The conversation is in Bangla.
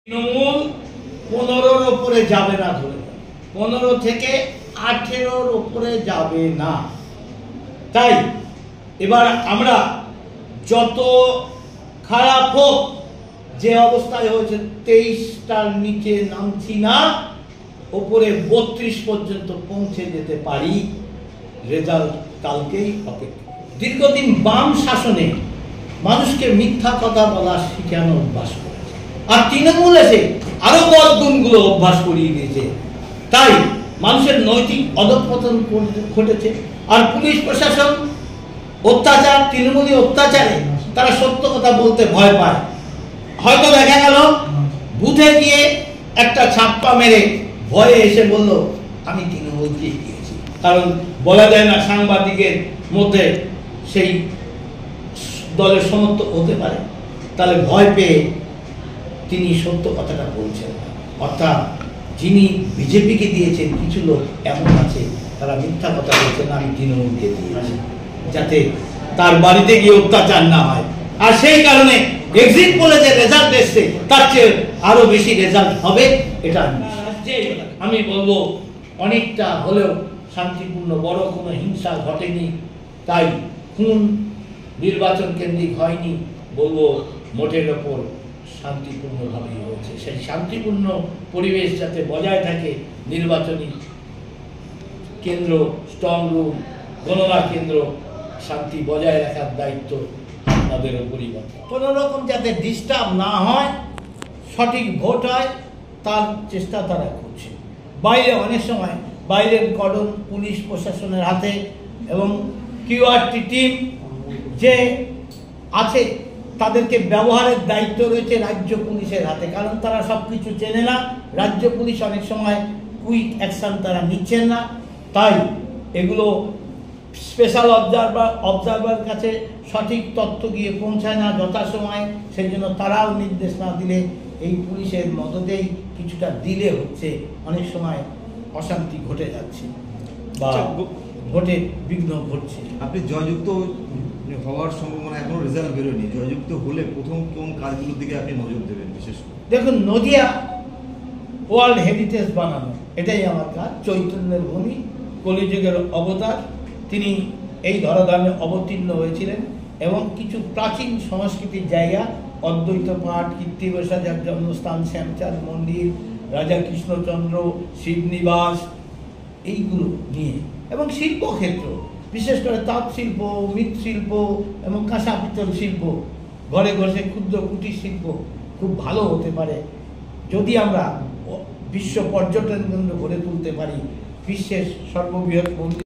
তৃণমূল 15-র উপরে যাবে না, ধরে 15 থেকে 18-র উপরে যাবে না। তাই এবার আমরা যত খারাপ হোক, যে অবস্থায় হয়েছে 23টার নিচে নামছি না, উপরে 32 পর্যন্ত পৌঁছে যেতে পারি। রেজাল্ট কালকেই অপেক্ষা। দীর্ঘদিন বাম শাসনে মানুষকে মিথ্যা কথা বলা শিখানো অভ্যাস করেছে, আর তৃণমূল এসে আরো বদগুণগুলো অভ্যাস করিয়ে দিয়েছে। তাই মানুষের নৈতিক অধঃপতন ঘটেছে। আর পুলিশ প্রশাসন অত্যাচার, তৃণমূলী অত্যাচারে তারা সত্য কথা বলতে ভয় পায়। হয়তো দেখা গেল বুথে গিয়ে একটা ছাপ্পা মেরে ভয়ে এসে বলল আমি তৃণমূলকে গিয়েছি, কারণ বলা যায় না সাংবাদিকের মধ্যে সেই দলের সমর্থক হতে পারে। তাহলে ভয় পেয়ে তিনি সত্য কথাটা বলছেন না। অর্থাৎ যিনি বিজেপিকে দিয়েছেন, কিছু লোক এমন আছে তারা মিথ্যা কথা বলছেন আমি তৃণমূলকে দিয়েছি, যাতে তার বাড়িতে গিয়ে অত্যাচার না হয়। আর সেই কারণে এক্সিট পোলে যে রেজাল্ট এসছে তার চেয়ে আরো বেশি রেজাল্ট হবে, এটা আমি বলবো অনেকটা হলেও শান্তিপূর্ণ, বড় কোনো হিংসা ঘটেনি। তাই খুন নির্বাচন কেন্দ্রিক হয়নি, বলবো মোটের ওপর শান্তিপূর্ণভাবেই হয়েছে। সেই শান্তিপূর্ণ পরিবেশ যাতে বজায় থাকে, নির্বাচনী কেন্দ্র, স্ট্রং রুম, গণনা কেন্দ্র শান্তি বজায় রাখার দায়িত্ব আমাদের উপরই। কোনো রকম যাতে ডিস্টার্ব না হয়, সঠিক ভোট হয়, তার চেষ্টা তারা করছে। বাইরে অনেক সময় বাইরের কর্ডন পুলিশ প্রশাসনের হাতে, এবং কিউআরটি টিম যে আছে তাদেরকে ব্যবহারের দায়িত্ব রয়েছে রাজ্য পুলিশের হাতে, কারণ তারা সব কিছু চেনে না। রাজ্য পুলিশ অনেক সময় কুইক অ্যাকশন তারা নিচ্ছেন না, তাই এগুলো স্পেশাল অবজারভার কাছে সঠিক তথ্য গিয়ে পৌঁছায় না যথাসময়ে। সেই জন্য তারাও নির্দেশ না দিলে, এই পুলিশের মদতেই কিছুটা দিলে হচ্ছে, অনেক সময় অশান্তি ঘটে যাচ্ছে বা ভোটে বিঘ্ন ঘটছে। আপনি জয়যুক্ত হওয়ার সম্ভাবনা, এখনো রেজাল্ট বেরোয়নি, জয়যুক্ত হলে প্রথম কোন কাজগুলোর দিকে আপনি নজর দেবেন বিশেষ করে? দেখুন, নদিয়া ওয়ার্ল্ড হেরিটেজ বানানো, এটাই আমার কাজ। চৈতন্যের ভূমি, কলিযুগের অবতার, তিনি এই ধরাধামে অবতীর্ণ হয়েছিলেন, এবং কিছু প্রাচীন সংস্কৃতির জায়গা, অদ্বৈত পাঠ, কীর্তিবসাজার জন্মস্থান, শ্যামচাঁদ মন্দির, রাজা কৃষ্ণচন্দ্র, শিবনিবাস, এইগুলো নিয়ে, এবং শিল্পক্ষেত্র, বিশেষ করে তাঁত শিল্প, মৃৎশিল্প এবং কাঁসা পিতল শিল্প, ঘরে ঘরে ক্ষুদ্র কুটির শিল্প খুব ভালো হতে পারে যদি আমরা বিশ্ব পর্যটন কেন্দ্র গড়ে তুলতে পারি। বিশ্বের সর্ববৃহৎ মন্দির